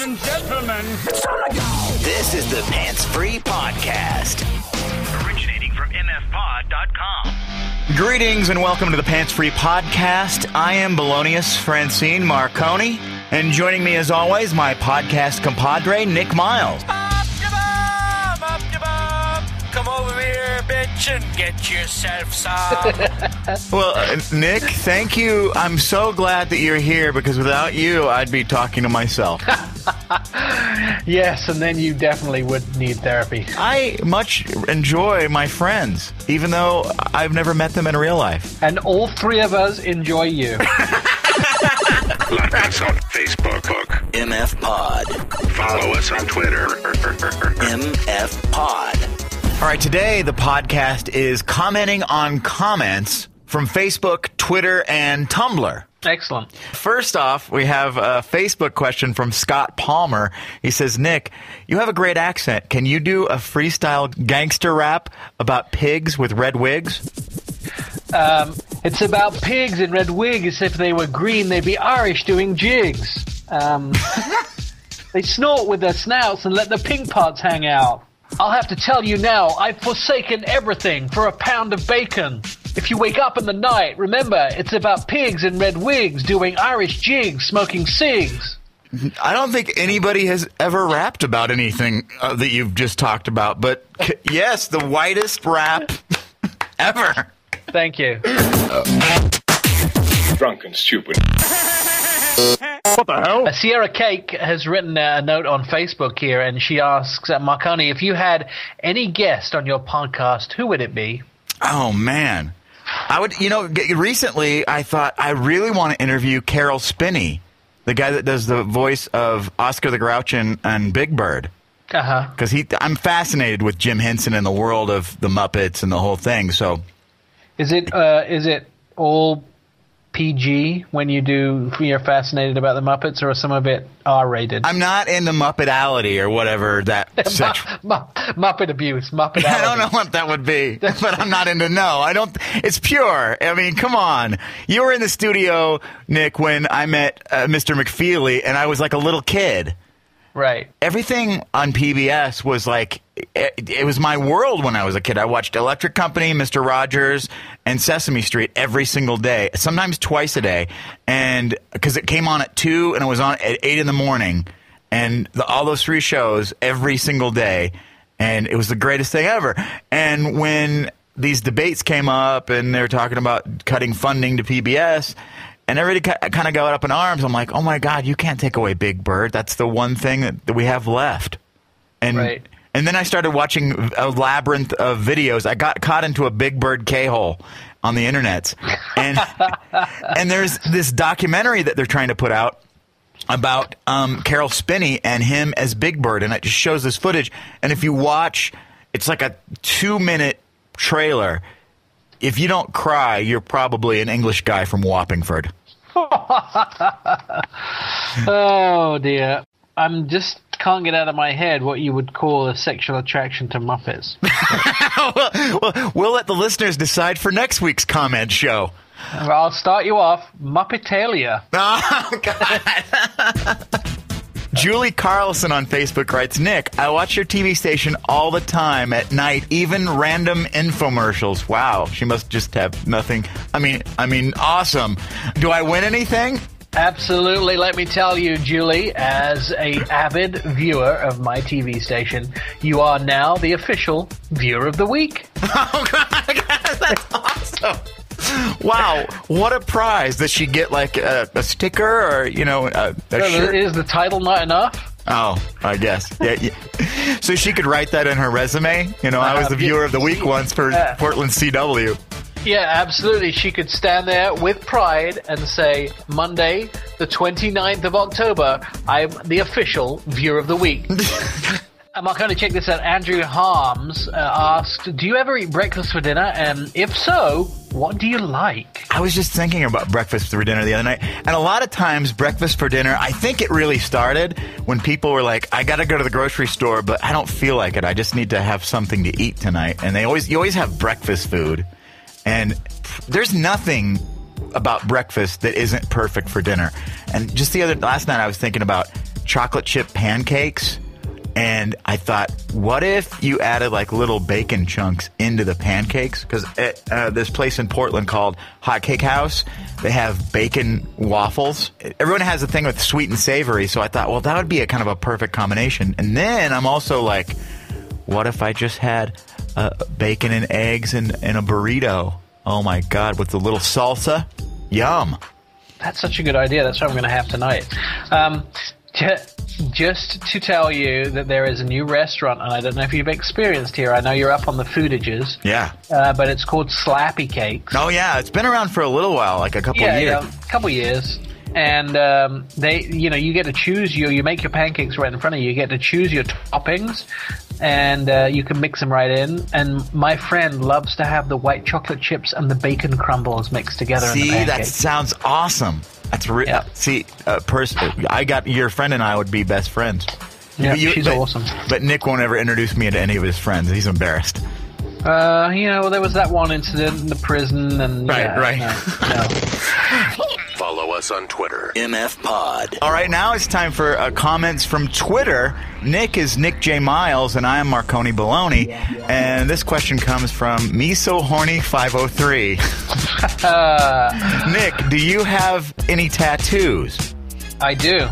and gentlemen. This is the Pants Free Podcast. Originating from mfpod.com. Greetings and welcome to the Pants Free Podcast. I am Belonius Francine Marconi. And joining me as always, my podcast compadre, Nick Miles. Come over here, bitch, and get yourself some. Well, Nick, thank you. I'm so glad that you're here because without you, I'd be talking to myself. Yes, and then you definitely would need therapy. I much enjoy my friends, even though I've never met them in real life. And all three of us enjoy you. Like us on Facebook. MF Pod. Follow us on Twitter. MF Pod. All right, today the podcast is commenting on comments from Facebook, Twitter, and Tumblr. Excellent. First off, we have a Facebook question from Scott Palmer. He says, Nick, you have a great accent. Can you do a freestyle gangster rap about pigs with red wigs? It's about pigs in red wigs. If they were green, they'd be Irish doing jigs. They snort with their snouts and let the pink parts hang out. I'll have to tell you now, I've forsaken everything for a pound of bacon. If you wake up in the night, remember, it's about pigs in red wigs doing Irish jigs, smoking cigs. I don't think anybody has ever rapped about anything that you've just talked about, but yes, the whitest rap ever. Thank you. Drunk and stupid. What the hell? Sierra Cake has written a note on Facebook here, and she asks, Marconi, if you had any guest on your podcast, who would it be? Oh, man. I would, recently I thought I really want to interview Carol Spinney, the guy that does the voice of Oscar the Grouch and Big Bird. Uh-huh. Because I'm fascinated with Jim Henson and the world of the Muppets and the whole thing, so. Is it all PG when you're fascinated about the Muppets, or is some of it R-rated? I'm not into Muppetality or whatever that Muppet abuse, Muppetality. I don't know what that would be, but I'm not into it's pure. I mean, come on. You were in the studio, Nick, when I met Mr. McFeely, and I was like a little kid. Right. Everything on PBS was like, it was my world when I was a kid. I watched Electric Company, Mr. Rogers, and Sesame Street every single day, sometimes twice a day. And because it came on at 2 and it was on at 8 in the morning, and all those 3 shows every single day. And it was the greatest thing ever. And when these debates came up and they were talking about cutting funding to PBS, and everybody kind of got up in arms. I'm like, oh, my God, you can't take away Big Bird. That's the one thing that we have left. And right. And then I started watching a labyrinth of videos. I got caught into a Big Bird K-hole on the internet. And and there's this documentary that they're trying to put out about Carol Spinney and him as Big Bird. And it just shows this footage. And if you watch, it's like a 2-minute trailer. If you don't cry, you're probably an English guy from Wappingford. Oh, dear. Can't get out of my head what you would call a sexual attraction to Muppets. Well, we'll let the listeners decide for next week's comment show. I'll start you off. Muppetalia. Oh, God. Julie Carlson on Facebook writes, Nick, I watch your TV station all the time at night, even random infomercials. Wow, she must just have nothing. I mean, awesome. Do I win anything? Absolutely. Let me tell you, Julie, as an avid viewer of my TV station, you are now the official viewer of the week. Oh, God, that's awesome. Wow, what a prize. Does she get like a sticker or, a shirt? Is the title not enough? Oh, I guess. Yeah. So she could write that in her resume? I was the viewer of the week once for Portland CW. Yeah, absolutely. She could stand there with pride and say, Monday, the 29th of October, I'm the official viewer of the week. I'm going to check this out. Andrew Harms asked, do you ever eat breakfast for dinner? And if so, what do you like? I was just thinking about breakfast for dinner the other night. And a lot of times, breakfast for dinner, I think it really started when people were like, I got to go to the grocery store, but I don't feel like it. I just need to have something to eat tonight. And you always have breakfast food. And there's nothing about breakfast that isn't perfect for dinner. And just last night I was thinking about chocolate chip pancakes. And I thought, what if you added like little bacon chunks into the pancakes? Because this place in Portland called Hot Cake House, they have bacon waffles. Everyone has a thing with sweet and savory, so I thought, well, that would be a kind of a perfect combination. And then I'm also like, what if I just had bacon and eggs and a burrito? Oh my God, with the little salsa? Yum. That's such a good idea. That's what I'm going to have tonight. Just to tell you that there is a new restaurant, and I don't know if you've experienced here. I know you're up on the foodages. Yeah. But it's called Slappy Cakes. Oh, yeah. It's been around for a little while, like a couple of years. Yeah, a couple of years. And you get to choose you make your pancakes right in front of you. You get to choose your toppings, and you can mix them right in. And my friend loves to have the white chocolate chips and the bacon crumbles mixed together in the pancake. That sounds awesome. That's I got your friend and I would be best friends. Yeah, she's awesome. But Nick won't ever introduce me to any of his friends. He's embarrassed. There was that one incident in the prison, and right. No. Follow us on Twitter. MF Pod. All right, now it's time for comments from Twitter. Nick is Nick J. Miles, and I am Marconi Baloney. And this question comes from Me So Horny 503. Nick, do you have any tattoos? I do.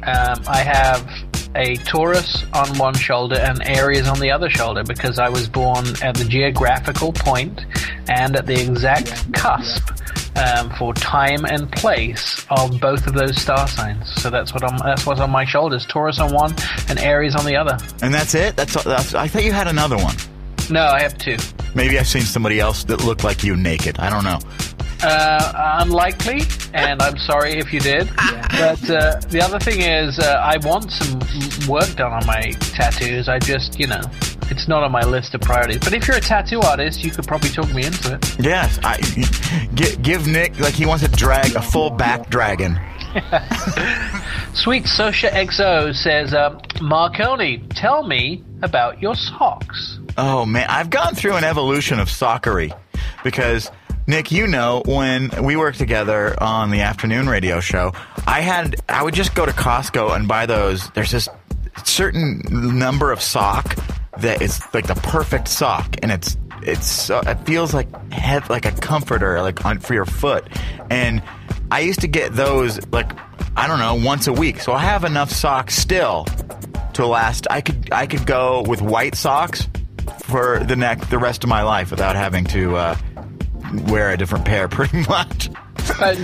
I have a Taurus on one shoulder and Aries on the other shoulder because I was born at the geographical point and at the exact cusp for time and place of both of those star signs. So that's what's on my shoulders. Taurus on one and Aries on the other. And that's it? That's I thought you had another one. No, I have two. Maybe I've seen somebody else that looked like you naked. I don't know. Unlikely, and I'm sorry if you did. But the other thing is, I want some work done on my tattoos. I just, it's not on my list of priorities. But if you're a tattoo artist, you could probably talk me into it. Yes, give Nick, like he wants to drag a full back dragon. Sweet Sosha XO says, Marconi, tell me about your socks. Oh, man, I've gone through an evolution of sockery because... Nick, when we worked together on the afternoon radio show, I would just go to Costco and buy those. There's this certain number of sock that is like the perfect sock, and it feels like a comforter, for your foot. And I used to get those once a week. So I have enough socks still to last. I could go with white socks for the rest of my life without having to wear a different pair, pretty much.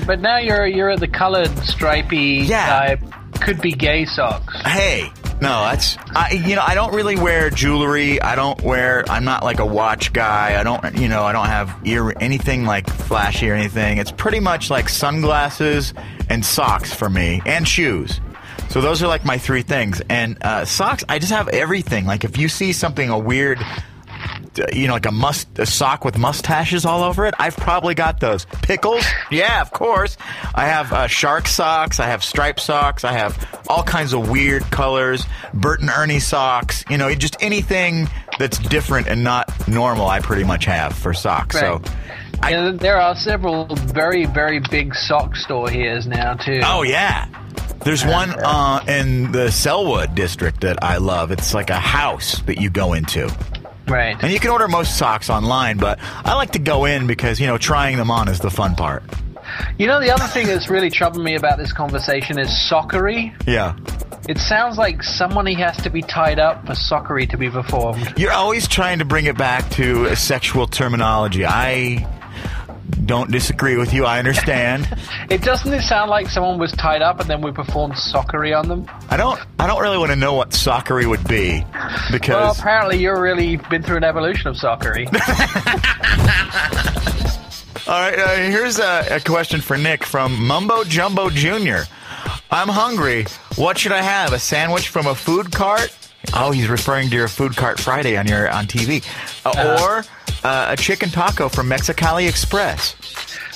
But now you're at the colored stripy type, could be gay socks. Hey, no, I don't really wear jewelry. I'm not like a watch guy. I don't have anything like flashy or anything. It's pretty much like sunglasses and socks for me, and shoes. So those are like my three things. And socks, I just have everything. Like if you see something a weird, like a sock with mustaches all over it, I've probably got those. Pickles? Yeah, of course. I have shark socks. I have striped socks. I have all kinds of weird colors. Bert and Ernie socks. Just anything that's different and not normal, I pretty much have for socks. Right. So there are several very, very big sock store here now, too. Oh, yeah. There's one in the Selwood district that I love. It's like a house that you go into. Right. And you can order most socks online, but I like to go in because, trying them on is the fun part. The other thing that's really troubling me about this conversation is soccery. Yeah. It sounds like somebody has to be tied up for soccery to be performed. You're always trying to bring it back to a sexual terminology. I don't disagree with you. I understand. Doesn't it sound like someone was tied up and then we performed soccery on them? I don't really want to know what soccery would be because... Well, apparently you've really been through an evolution of soccery. All right, here's a question for Nick from Mumbo Jumbo Jr. I'm hungry. What should I have? A sandwich from a food cart? Oh, he's referring to your Food Cart Friday on TV. Or a chicken taco from Mexicali Express.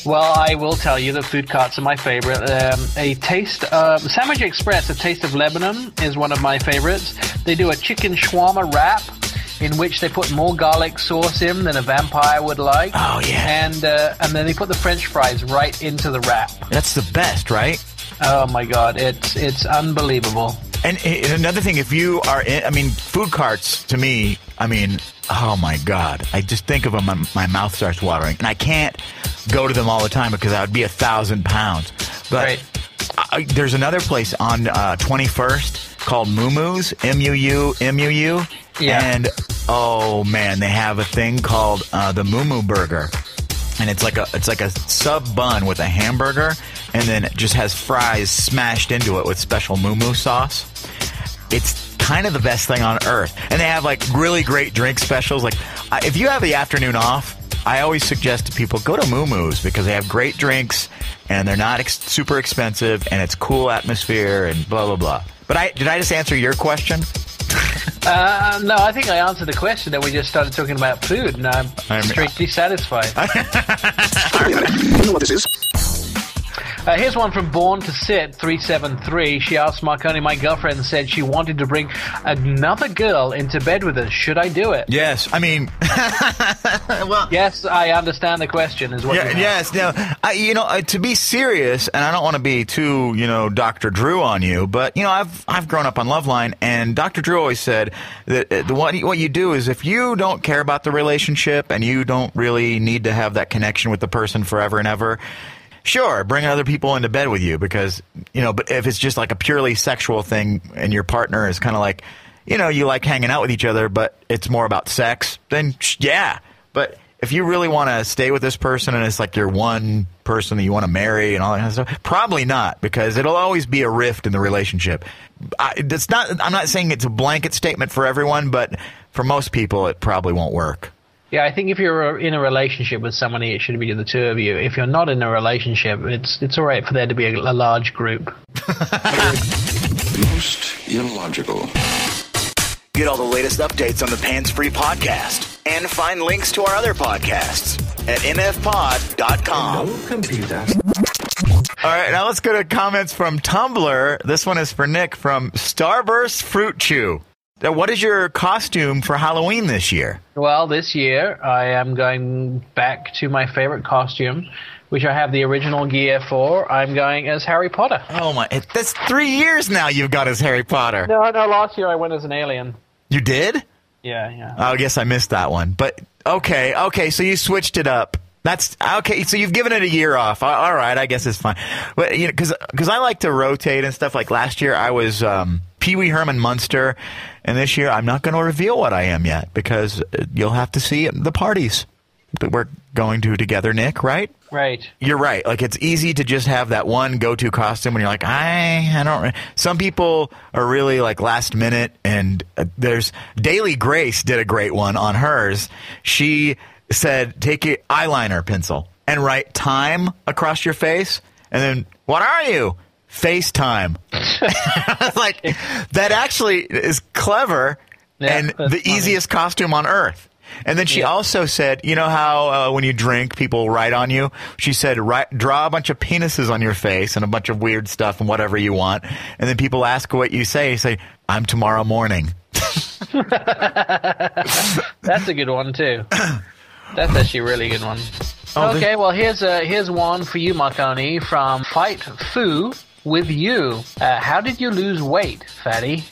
Well, I will tell you that food carts are my favorite. Sandwich Express, A Taste of Lebanon, is one of my favorites. They do a chicken shawarma wrap in which they put more garlic sauce in than a vampire would like. Oh, yeah. And then they put the French fries right into the wrap. That's the best, right? Oh my God, it's unbelievable. And another thing, if you are food carts, to me, oh my God. I just think of them, my mouth starts watering. And I can't go to them all the time because I would be 1,000 pounds. But there's another place on 21st called Moo Moo's, M-U-U. Yeah. And, oh man, they have a thing called the Moo Moo Burger. And it's like a sub bun with a hamburger, and then it just has fries smashed into it with special Moo Moo sauce. It's kind of the best thing on earth. And they have like really great drink specials. Like if you have the afternoon off, I always suggest to people go to Moo Moo's because they have great drinks and they're not super expensive and it's cool atmosphere and blah blah blah. But did I just answer your question? No, I think I answered the question that we just started talking about food, and I'm strictly satisfied. You know what this is? Here's one from Born to Sit 373. She asked Marconi, my girlfriend said she wanted to bring another girl into bed with us. Should I do it? Yes. Well, yes, I understand the question. Is what? Yes. Now, to be serious, and I don't want to be too, Dr. Drew on you, but I've grown up on Loveline, and Dr. Drew always said that what you do is if you don't care about the relationship and you don't really need to have that connection with the person forever and ever. Sure, bring other people into bed with you because, but if it's just like a purely sexual thing and your partner is kind of like, you like hanging out with each other, but it's more about sex, then yeah. But if you really want to stay with this person and it's like your one person that you want to marry and all that kind of stuff, probably not because it'll always be a rift in the relationship. I'm not saying it's a blanket statement for everyone, but for most people, it probably won't work. Yeah, I think if you're in a relationship with somebody, it should be the two of you. If you're not in a relationship, it's all right for there to be a large group. Most illogical. Get all the latest updates on the Pants Free Podcast and find links to our other podcasts at mfpod.com. No computer. All right, now let's go to comments from Tumblr. This one is for Nick from Starburst Fruit Chew. What is your costume for Halloween this year? Well, this year I am going back to my favorite costume, which I have the original gear for. I'm going as Harry Potter. Oh my! That's 3 years now you've got as Harry Potter. No, last year I went as an alien. You did? Yeah. I guess I missed that one. But okay, so you switched it up. That's okay. So you've given it a year off. All right, I guess it's fine. But because I like to rotate and stuff. Like last year, I was Pee Wee Herman Munster, and this year I'm not going to reveal what I am yet because you'll have to see it at the parties that we're going to together. Nick, right? Right. You're right. Like it's easy to just have that one go-to costume when you're like, I don't. Some people are really like last minute, and there's Daily Grace did a great one on hers. She said, take your eyeliner pencil and write time across your face, and then, what are you? FaceTime. Like, that actually is clever and the easiest costume on earth. And then she also said, you know how when you drink, people write on you? She said, draw a bunch of penises on your face and a bunch of weird stuff and whatever you want. And then people ask what you say, I'm tomorrow morning. That's a good one, too. That's actually a really good one. Okay, well, here's one for you, Marconi, from Fight Foo with You. How did you lose weight, fatty?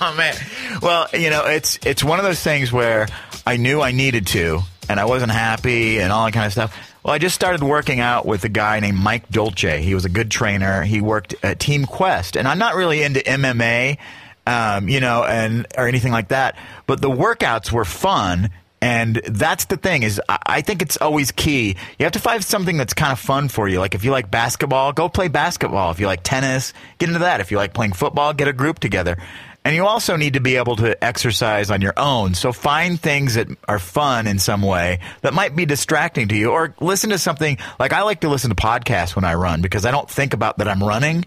Oh, man. Well, it's one of those things where I knew I needed to, and I wasn't happy and all that kind of stuff. Well, I just started working out with a guy named Mike Dolce. He was a good trainer. He worked at Team Quest, and I'm not really into MMA, or anything like that, but the workouts were fun. And that's the thing is I think it's always key. You have to find something that's kind of fun for you. Like if you like basketball, go play basketball. If you like tennis, get into that. If you like playing football, get a group together. And you also need to be able to exercise on your own. So find things that are fun in some way that might be distracting to you. Or listen to something like I like to listen to podcasts when I run because I don't think about that I'm running.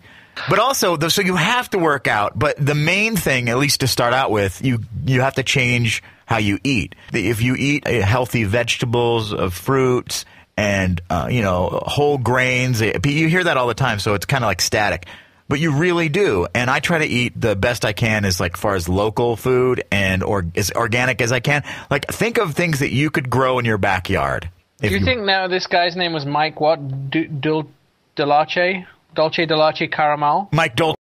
But also, so you have to work out. But the main thing, at least to start out with, you have to change how you eat. If you eat healthy vegetables, fruits, and whole grains, you hear that all the time. So it's kind of like static. But you really do. And I try to eat the best I can as far as local food and as organic as I can. Like think of things that you could grow in your backyard. Do you think now this guy's name was Mike what? Delache? Dolce de Leche caramel. Mike Dolce.